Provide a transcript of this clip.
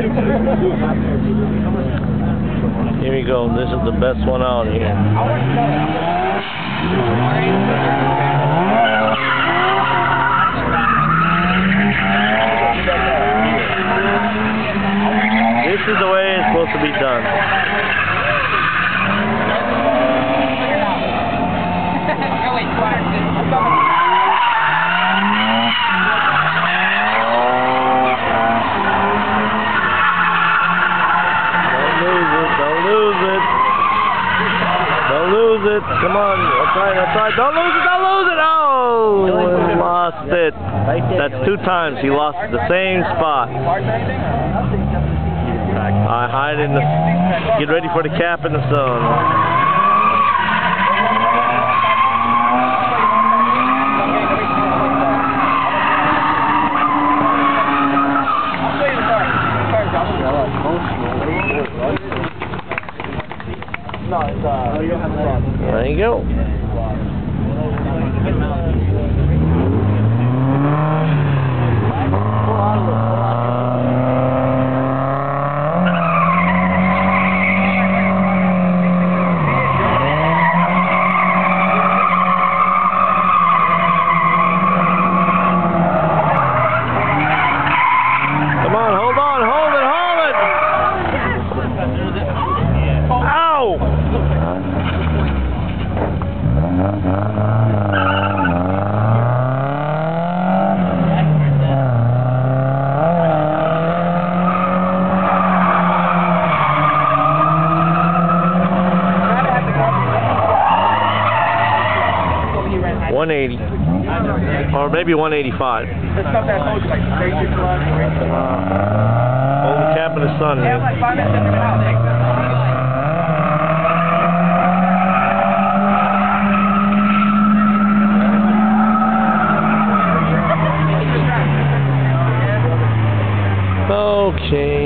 Here we go. This is the best one out here. This is the way it's supposed to be done. Don't lose it. Come on. That's right. Don't lose it. Don't lose it. Oh, he lost it. That's 2 times. He lost the same spot. I hide in the... Get ready for the cap in the zone. There you go. Come on, hold on, hold it, hold it! Ow! $180, or maybe $185. Hold the cap in the sun. Okay.